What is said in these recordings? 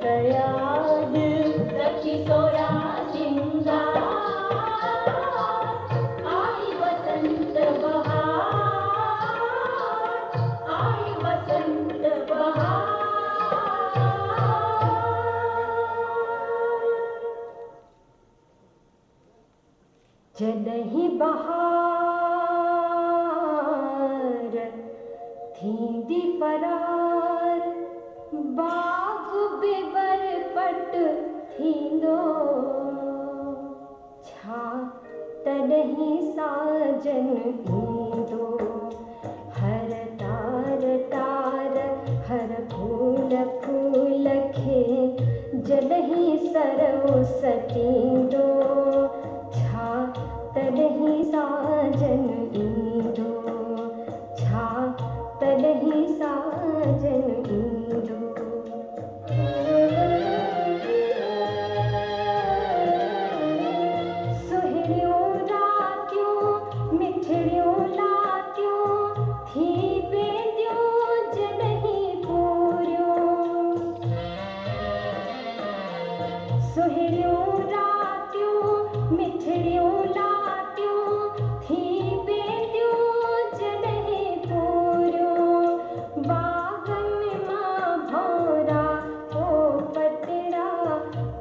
कयाद रखी सोया सिंगार आई वसंत बहार आई वसंत बहार जॾहिं बहार थींदी फरार बाग बिबर पट थींदो छा तॾहिं साजन ईंदो हर तार तार हर फूल फूल खे जॾहिं सरोसतींदो छा तॾहिं साजन ईंदो छा तॾहिं साजन ईंदो सुहिणियूं रातियूं मिठड़ियूं लातियूं थी वेंदियूं जॾहिं पूरियूं सुहिणियूं रातियूं मिठड़ियूं लातियूं थी वेंदियूं जॾहिं पूरियूं बागनि मां भौरा पोपटड़ा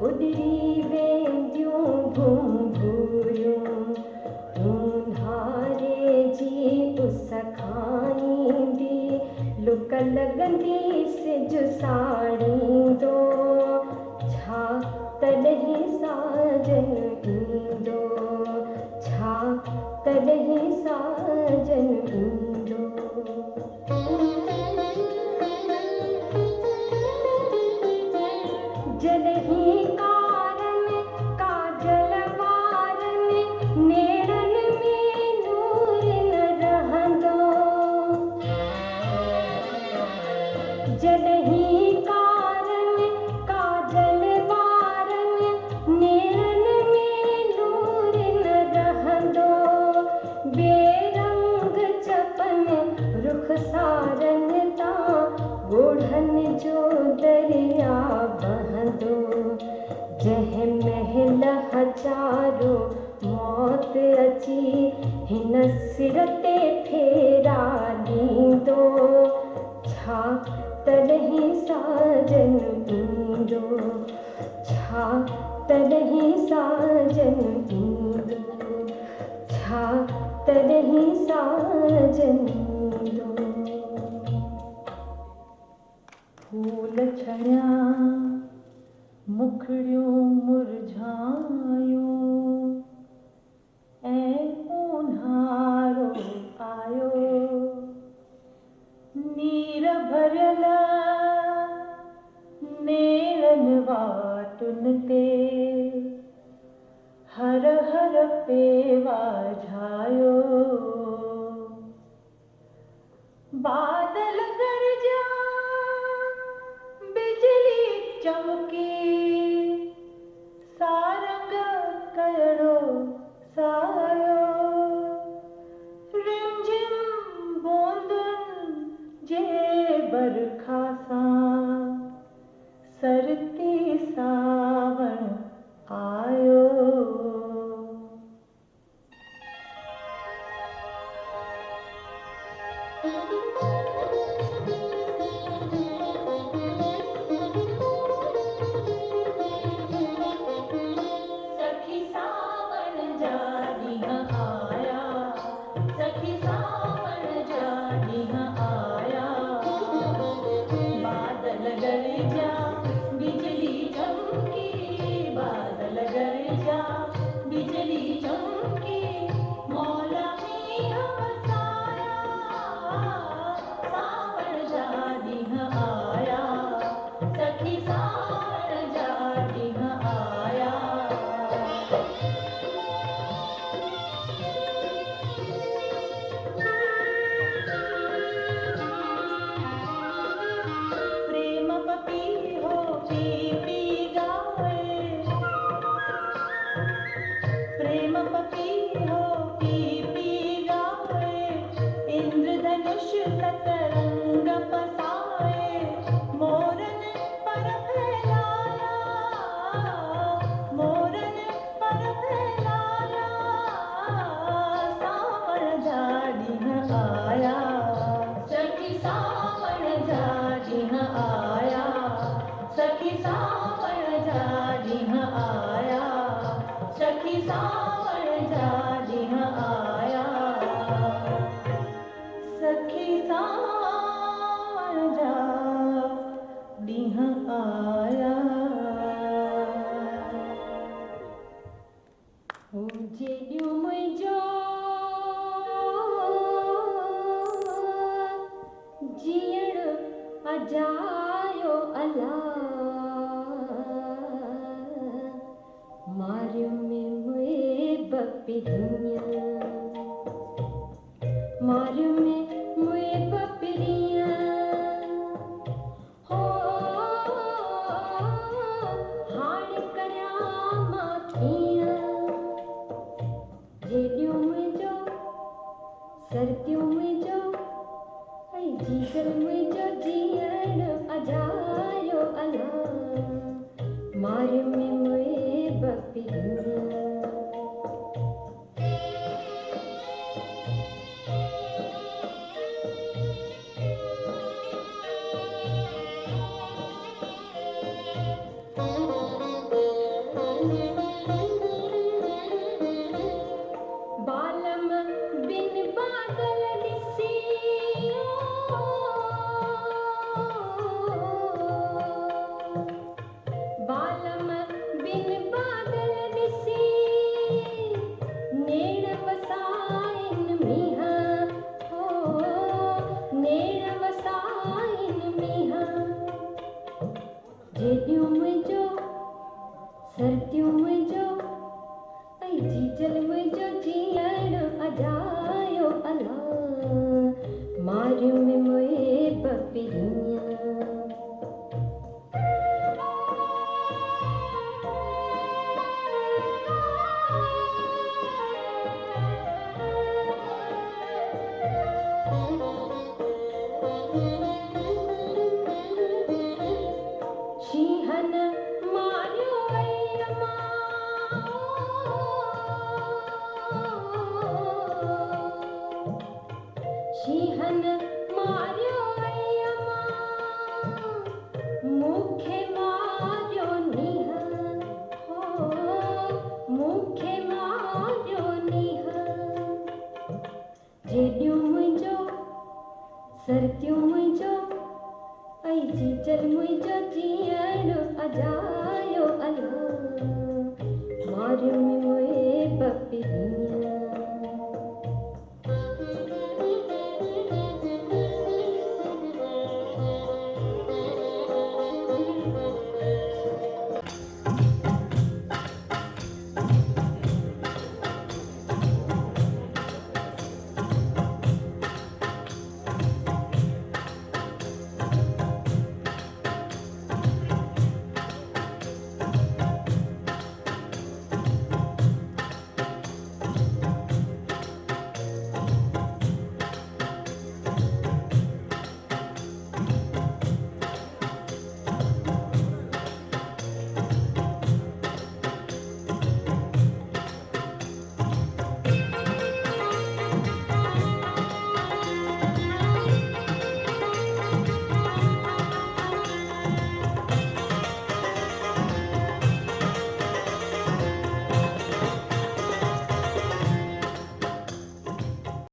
उॾरी वेंदियूं भूरियूं ऊन्हारे जी उस खाईंदी लुक लॻंदी सिज साड़ींदो छा तॾहिं साजन ईंदो छा तॾहिं साजन ईंदो जॾहिं कारनि काजल वारनि नेरनि में नूर न रहंदो जॾहिं कारनि काजल वारनि नेरनि में नूर न रहंदो बेरंग चपनि रुखसारनि तां ॻोढ़नि जो दरिया बहंदो जंहिं महल हज़ारो मौत अची हिन सिर ते फेरा ॾींदो छा तॾहिं साजन ईंदो छा तॾहिं साजन ईंदो छा तॾहिं साजन ईंदो फूल छणिया मुखड़ियूं मुरझायूं ऐं ऊन्हारो आयो नीर भरियल नेरनि वाटुनि ते हर हर पेवा झायो बादल गरजा बिजली चमकी सारंग कहिड़ो सायो रिमझिम बूंदुनि जे बरखा सां सरती सावण आयो सखी सावण जा ॾींहं आया सखी सावण जा ॾींहं आया ॾींहुं आया सखी सावण जा ॾींहुं आया सखी सावण जा ॾींहुं आया सखी सावण जा ॾींहुं आया जेॾियूं मुंहिंजो जीअण अजायो अला मारियो में मुए बपिरियां मारियो में मुए बपिरियां हो हाणे करियां मां कीअं जेॾियूं मुंहिंजो सर्दियूं मुंहिंजो ऐं जीगल मुंहिंजो जीअण अजायो अला मारियो में मुए बपिरियां बालम बिन बादल ॾिसी बालम बिन बादल ॾिसी नेण वसाइन मींहं हो नेण वसाइन मींहं जेॾियूं मुंहिंजो सर्दियूं मुंहिंजो ऐं जीजल मुंहिंजो जीअण अजायो अला मारियो में मुए बपिरियां शीहन मारियो शीहन मारियो मूंखे मारियो नीहं हो मूंखे मारियो नीहं जेॾियूं मुंहिंजो सर्दियूं मुंहिंजो ऐं जीजल मुंहिंजो जीअण अजायो अला मारियो में मुए बपिरियां